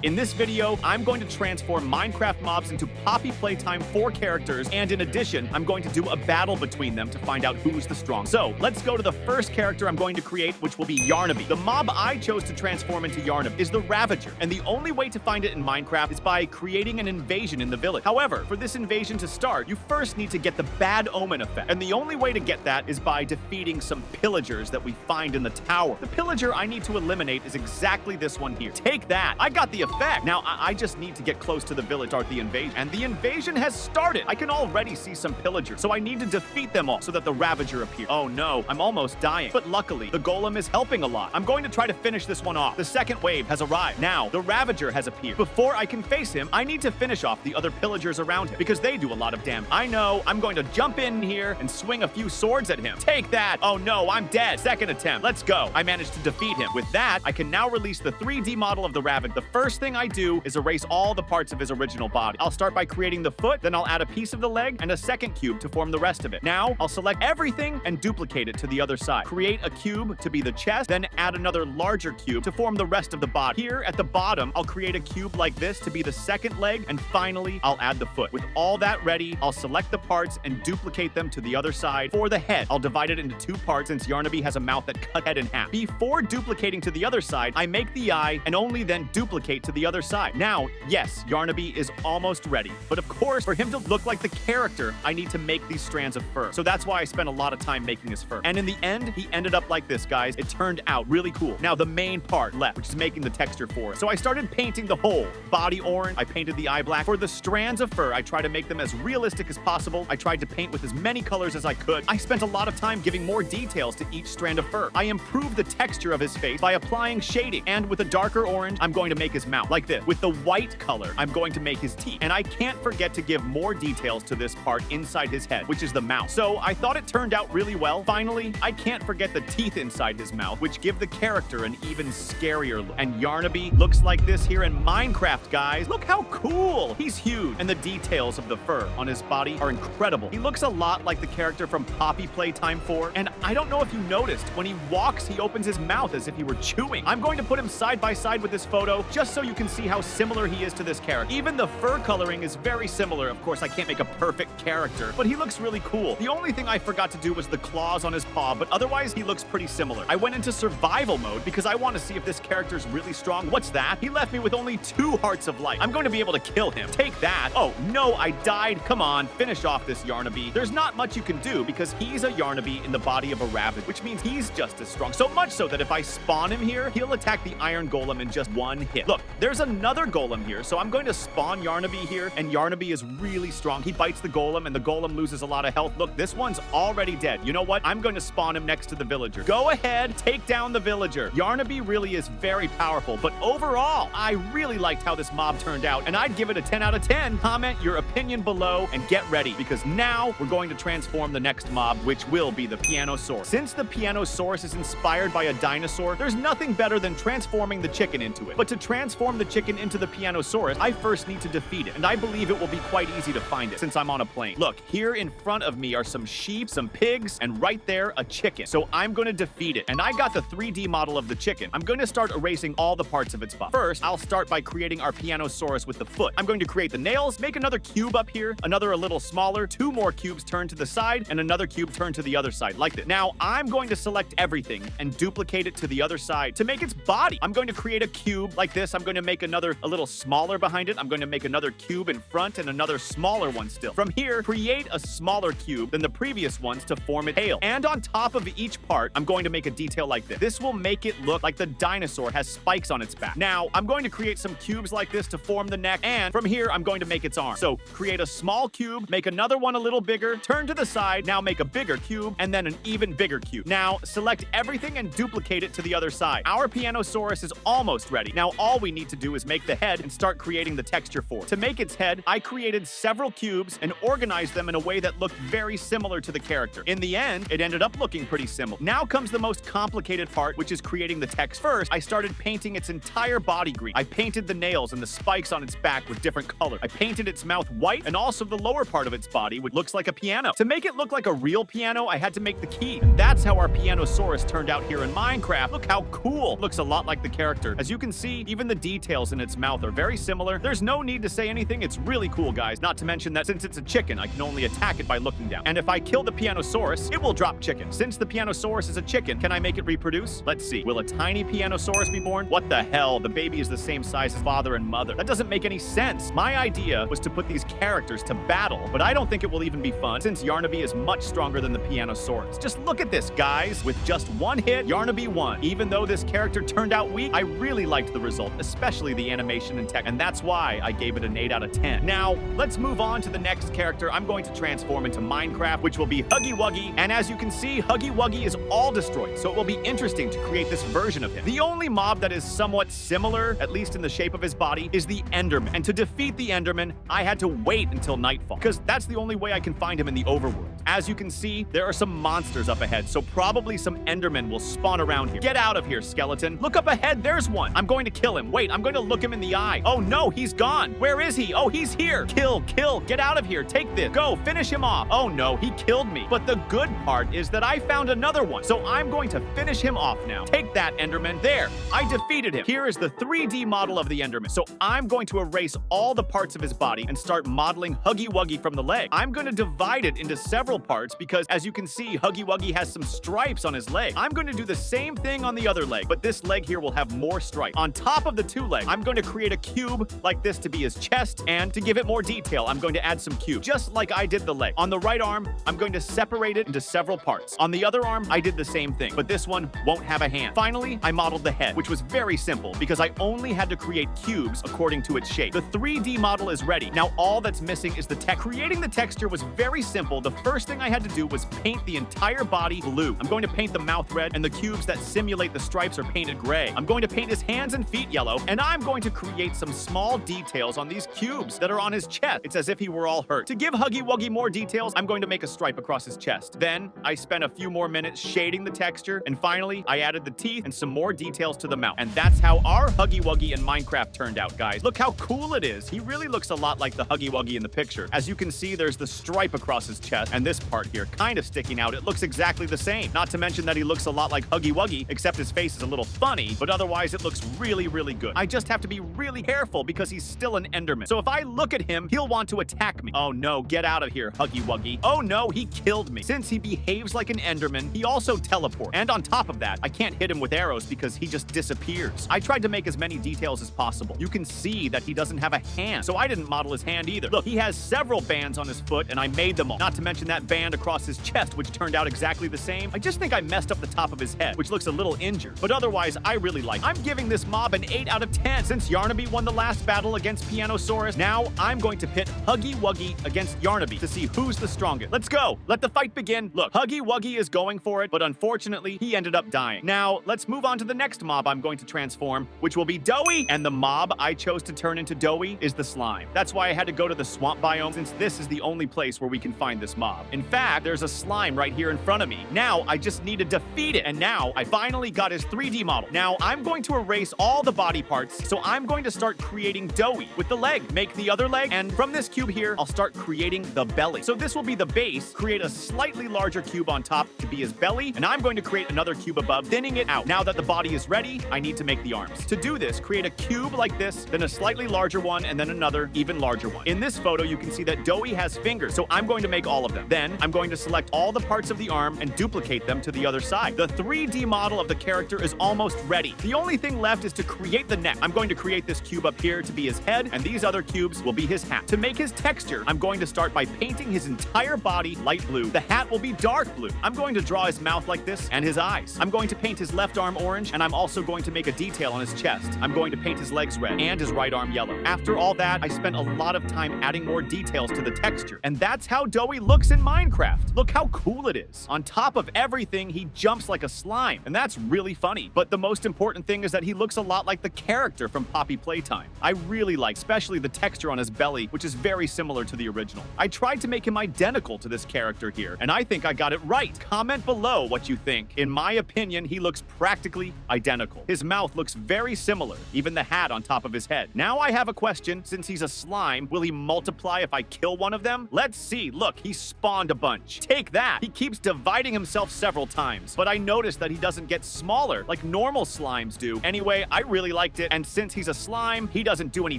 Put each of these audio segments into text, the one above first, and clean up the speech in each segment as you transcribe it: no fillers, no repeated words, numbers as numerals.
In this video, I'm going to transform Minecraft mobs into Poppy Playtime 4 characters, and in addition, I'm going to do a battle between them to find out who's the strongest. So, let's go to the first character I'm going to create, which will be Yarnaby. The mob I chose to transform into Yarnaby is the Ravager, and the only way to find it in Minecraft is by creating an invasion in the village. However, for this invasion to start, you first need to get the Bad Omen effect, and the only way to get that is by defeating some pillagers that we find in the tower. The pillager I need to eliminate is exactly this one here. Take that! I got the effect. Now, I just need to get close to the village, start the invasion. And the invasion has started. I can already see some pillagers, so I need to defeat them all so that the Ravager appears. Oh no, I'm almost dying. But luckily, the Golem is helping a lot. I'm going to try to finish this one off. The second wave has arrived. Now, the Ravager has appeared. Before I can face him, I need to finish off the other pillagers around him because they do a lot of damage. I know, I'm going to jump in here and swing a few swords at him. Take that! Oh no, I'm dead. Second attempt. Let's go. I managed to defeat him. With that, I can now release the 3D model of the Ravager. The first thing I do is erase all the parts of his original body. I'll start by creating the foot, then I'll add a piece of the leg and a second cube to form the rest of it. Now, I'll select everything and duplicate it to the other side. Create a cube to be the chest, then add another larger cube to form the rest of the body. Here at the bottom, I'll create a cube like this to be the second leg, and finally, I'll add the foot. With all that ready, I'll select the parts and duplicate them to the other side. For the head, I'll divide it into two parts since Yarnaby has a mouth that cut head in half. Before duplicating to the other side, I make the eye and only then duplicate to the other side. Now, yes, Yarnaby is almost ready. But of course, for him to look like the character, I need to make these strands of fur. So that's why I spent a lot of time making his fur. And in the end, he ended up like this, guys. It turned out really cool. Now, the main part left, which is making the texture for it. So I started painting the whole body orange. I painted the eye black. For the strands of fur, I tried to make them as realistic as possible. I tried to paint with as many colors as I could. I spent a lot of time giving more details to each strand of fur. I improved the texture of his face by applying shading. And with a darker orange, I'm going to make his mouth like this. With the white color, I'm going to make his teeth. And I can't forget to give more details to this part inside his head, which is the mouth. So I thought it turned out really well. Finally, I can't forget the teeth inside his mouth, which give the character an even scarier look. And Yarnaby looks like this here in Minecraft, guys. Look how cool! He's huge, and the details of the fur on his body are incredible. He looks a lot like the character from Poppy Playtime 4, and I don't know if you noticed, when he walks, he opens his mouth as if he were chewing. I'm going to put him side by side with this photo, just so you can see how similar he is to this character. Even the fur coloring is very similar. Of course, I can't make a perfect character, but he looks really cool. The only thing I forgot to do was the claws on his paw, but otherwise, he looks pretty similar. I went into survival mode because I want to see if this character's really strong. What's that? He left me with only 2 hearts of life. I'm going to be able to kill him. Take that. Oh, no, I died. Come on, finish off this Yarnaby. There's not much you can do because he's a Yarnaby in the body of a rabbit, which means he's just as strong. So much so that if I spawn him here, he'll attack the iron golem in just 1 hit. Look, there's another golem here, so I'm going to spawn Yarnaby here, and Yarnaby is really strong. He bites the golem, and the golem loses a lot of health. Look, this one's already dead. You know what? I'm going to spawn him next to the villager. Go ahead, take down the villager. Yarnaby really is very powerful, but overall, I really liked how this mob turned out, and I'd give it a 10 out of 10. Comment your opinion below, and get ready, because now we're going to transform the next mob, which will be the Pianosaurus. Since the Pianosaurus is inspired by a dinosaur, there's nothing better than transforming the chicken into it. But to transform the chicken into the Pianosaurus, I first need to defeat it, and I believe it will be quite easy to find it since I'm on a plane. Look, here in front of me are some sheep, some pigs, and right there, a chicken. So I'm going to defeat it, and I got the 3D model of the chicken. I'm going to start erasing all the parts of its body. First, I'll start by creating our Pianosaurus with the foot. I'm going to create the nails, make another cube up here, another a little smaller, 2 more cubes turned to the side, and another cube turned to the other side, like this. Now, I'm going to select everything and duplicate it to the other side to make its body. I'm going to create a cube like this. I'm going to make a little smaller behind it. I'm going to make another cube in front and another smaller one still. From here, create a smaller cube than the previous ones to form its tail. And on top of each part, I'm going to make a detail like this. This will make it look like the dinosaur has spikes on its back. Now, I'm going to create some cubes like this to form the neck, and from here, I'm going to make its arm. So, create a small cube, make another one a little bigger, turn to the side, now make a bigger cube, and then an even bigger cube. Now, select everything and duplicate it to the other side. Our Pianosaurus is almost ready. Now, all we need to do is make the head and start creating the texture for it. To make its head, I created several cubes and organized them in a way that looked very similar to the character. In the end, it ended up looking pretty similar. Now comes the most complicated part, which is creating the text. First, I started painting its entire body green. I painted the nails and the spikes on its back with different colors. I painted its mouth white and also the lower part of its body, which looks like a piano. To make it look like a real piano, I had to make the key. And that's how our Pianosaurus turned out here in Minecraft. Look how cool. Looks a lot like the character. As you can see, even the details details in its mouth are very similar. There's no need to say anything. It's really cool, guys. Not to mention that since it's a chicken, I can only attack it by looking down. And if I kill the Pianosaurus, it will drop chicken. Since the Pianosaurus is a chicken, can I make it reproduce? Let's see. Will a tiny Pianosaurus be born? What the hell? The baby is the same size as father and mother. That doesn't make any sense. My idea was to put these characters to battle, but I don't think it will even be fun since Yarnaby is much stronger than the Pianosaurus. Just look at this, guys. With just one hit, Yarnaby won. Even though this character turned out weak, I really liked the result, especially the animation and tech, and that's why I gave it an 8 out of 10. Now, let's move on to the next character. I'm going to transform into Minecraft, which will be Huggy Wuggy, and as you can see, Huggy Wuggy is all destroyed, so it will be interesting to create this version of him. The only mob that is somewhat similar, at least in the shape of his body, is the Enderman, and to defeat the Enderman, I had to wait until nightfall, because that's the only way I can find him in the overworld. As you can see, there are some monsters up ahead, so probably some Endermen will spawn around here. Get out of here, skeleton. Look up ahead, there's one. I'm going to kill him. Wait, I'm going to look him in the eye. Oh no, he's gone. Where is he? Oh, he's here. Kill, kill, get out of here. Take this. Go, finish him off. Oh no, he killed me. But the good part is that I found another one, so I'm going to finish him off now. Take that, Enderman. There, I defeated him. Here is the 3D model of the Enderman. So I'm going to erase all the parts of his body and start modeling Huggy Wuggy from the leg. I'm going to divide it into several parts because, as you can see, Huggy Wuggy has some stripes on his leg. I'm going to do the same thing on the other leg, but this leg here will have more stripes. On top of the two legs, I'm going to create a cube like this to be his chest, and to give it more detail, I'm going to add some cubes, just like I did the leg. On the right arm, I'm going to separate it into several parts. On the other arm, I did the same thing, but this one won't have a hand. Finally, I modeled the head, which was very simple because I only had to create cubes according to its shape. The 3D model is ready. Now all that's missing is the text. Creating the texture was very simple. The first thing I had to do was paint the entire body blue. I'm going to paint the mouth red, and the cubes that simulate the stripes are painted gray. I'm going to paint his hands and feet yellow, and I'm going to create some small details on these cubes that are on his chest. It's as if he were all hurt. To give Huggy Wuggy more details, I'm going to make a stripe across his chest. Then I spent a few more minutes shading the texture, and finally I added the teeth and some more details to the mouth. And that's how our Huggy Wuggy in Minecraft turned out, guys. Look how cool it is. He really looks a lot like the Huggy Wuggy in the picture. As you can see, there's the stripe across his chest, and this part here kind of sticking out. It looks exactly the same. Not to mention that he looks a lot like Huggy Wuggy, except his face is a little funny, but otherwise it looks really, really good. I just have to be really careful because he's still an Enderman. So if I look at him, he'll want to attack me. Oh no, get out of here, Huggy Wuggy. Oh no, he killed me. Since he behaves like an Enderman, he also teleports. And on top of that, I can't hit him with arrows because he just disappears. I tried to make as many details as possible. You can see that he doesn't have a hand, so I didn't model his hand either. Look, he has several bands on his foot, and I made them all. Not to mention that band across his chest, which turned out exactly the same. I just think I messed up the top of his head, which looks a little injured. But otherwise, I really like it. I'm giving this mob an 8 out of 10. Since Yarnaby won the last battle against Pianosaurus, now I'm going to pit Huggy Wuggy against Yarnaby to see who's the strongest. Let's go. Let the fight begin. Look, Huggy Wuggy is going for it, but unfortunately, he ended up dying. Now, let's move on to the next mob I'm going to transform, which will be Doughy. And the mob I chose to turn into Doughy is the slime. That's why I had to go to the swamp biome, since this is the only place where we can find this mob. In fact, there's a slime right here in front of me. Now, I just need to defeat it. And now, I finally got his 3D model. Now, I'm going to erase all the body parts, so I'm going to start creating Doughy with the leg. Make the other leg, and from this cube here, I'll start creating the belly. So this will be the base, create a slightly larger cube on top to be his belly, and I'm going to create another cube above, thinning it out. Now that the body is ready, I need to make the arms. To do this, create a cube like this, then a slightly larger one, and then another, even larger one. In this photo, you can see that Doughy has fingers, so I'm going to make all of them. Then, I'm going to select all the parts of the arm and duplicate them to the other side. The 3D model of the character is almost ready. The only thing left is to create the neck. I'm going to create this cube up here to be his head, and these other cubes will be his hat. To make his texture, I'm going to start by painting his entire body light blue. The hat will be dark blue. I'm going to draw his mouth like this and his eyes. I'm going to paint his left arm orange, and I'm also going to make a detail on his chest. I'm going to paint his legs red and his right arm yellow. After all that, I spent a lot of time adding more details to the texture, and that's how Doughy looks in Minecraft. Look how cool it is. On top of everything, he jumps like a slime, and that's really funny. But the most important thing is that he looks a lot like the character from Poppy Playtime. I really like, especially the texture on his belly, which is very similar to the original. I tried to make him identical to this character here, and I think I got it right. Comment below what you think. In my opinion, he looks practically identical. His mouth looks very similar, even the hat on top of his head. Now I have a question. Since he's a slime, will he multiply if I kill one of them? Let's see. Look, he spawned spawned a bunch. Take that. He keeps dividing himself several times, but I noticed that he doesn't get smaller like normal slimes do. Anyway, I really liked it, and since he's a slime, he doesn't do any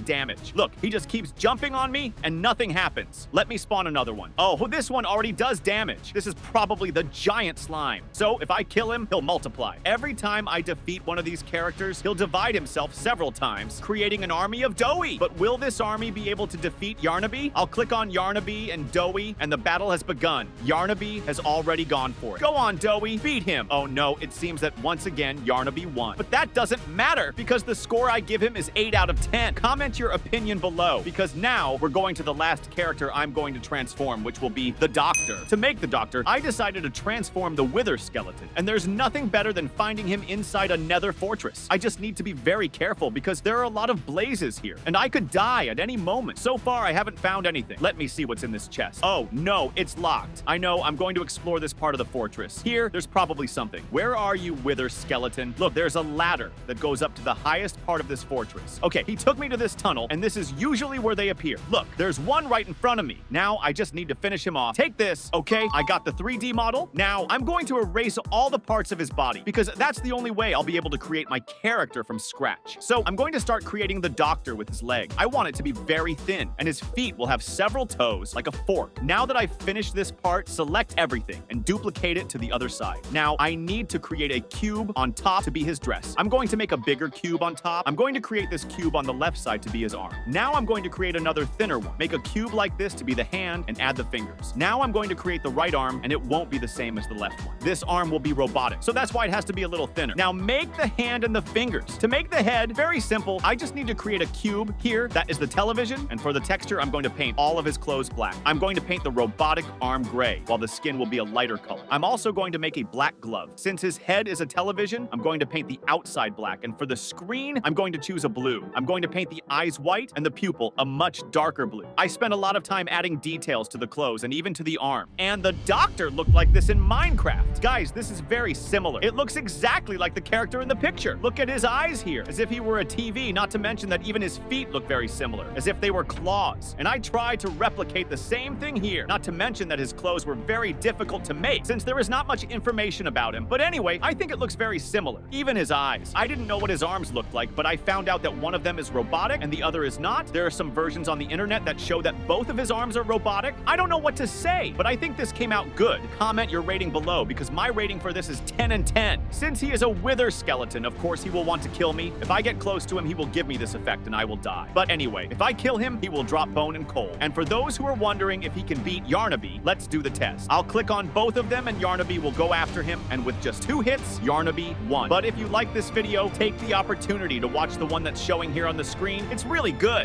damage. Look, he just keeps jumping on me, and nothing happens. Let me spawn another one. Oh, this one already does damage. This is probably the giant slime. So if I kill him, he'll multiply. Every time I defeat one of these characters, he'll divide himself several times, creating an army of Doughy. But will this army be able to defeat Yarnaby? I'll click on Yarnaby and Doughy, and the battle has begun. Yarnaby has already gone for it. Go on, Doughy, beat him. Oh no, it seems that once again, Yarnaby won. But that doesn't matter, because the score I give him is 8 out of 10. Comment your opinion below, because now we're going to the last character I'm going to transform, which will be the Doctor. To make the Doctor, I decided to transform the Wither skeleton, and there's nothing better than finding him inside a nether fortress. I just need to be very careful because there are a lot of blazes here, and I could die at any moment. So far, I haven't found anything. Let me see what's in this chest. Oh, no, it's locked. I know, I'm going to explore this part of the fortress. Here, there's probably something. Where are you, Wither skeleton? Look, there's a ladder that goes up to the highest part of this fortress. Okay, he took me to this tunnel, and this is usually where they appear. Look, there's one right in front of me. Now, I just need to finish him off. Take this. Okay, I got the 3D model. Now, I'm going to erase all the parts of his body because that's the only way I'll be able to create my character from scratch. So I'm going to start creating the Doctor with his leg. I want it to be very thin, and his feet will have several toes like a fork. Now that I've finished this part, select everything and duplicate it to the other side. Now, I need to create a cube on top to be his dress. I'm going to make a bigger cube on top. I'm going to create this cube on the left side to be his arm. Now I'm going to create another thinner one. Make a cube like this to be the hand and add the fingers. Now I'm going to create the right arm, and it won't be the same as the left one. This arm will be robotic, so that's why it has to be a little thinner. Now make the hand and the fingers. To make the head, very simple. I just need to create a cube here. That is the television, and for the texture, I'm going to paint all of his clothes black. I'm going to paint the robotic arm gray, while the skin will be a lighter color. I'm also going to make a black glove. Since his head is a television, I'm going to paint the outside black, and for the screen, I'm going to choose a blue. I'm going to paint the eyes white and the pupil a much darker blue. I spent a lot of time adding details to the clothes and even to the arm. And the Doctor looked like this in Minecraft. Guys, this is very similar. It looks exactly like the character in the picture. Look at his eyes here, as if he were a TV, not to mention that even his feet look very similar, as if they were claws. And I tried to replicate the same thing here, not to mention that his clothes were very difficult to make, since there is not much information about him. But anyway, I think it looks very similar. Even his eyes. I didn't know what his arms looked like, but I found out that one of them is robotic and the other is not. There are some versions on the internet that show that both of his arms are robotic. I don't know what to say, but I think this came out good. Comment your rating below, because my rating for this is 10 and 10. Since he is a Wither skeleton, of course he will want to kill me. If I get close to him, he will give me this effect and I will die. But anyway, if I kill him, he will drop bone and coal. And for those who are wondering if he can beat Yarnaby, let's do the test. I'll click on both of them and Yarnaby will go after him, and with just 2 hits, Yarnaby won. But if you like this video, take the opportunity to watch the one that's showing here on the screen. It's really good.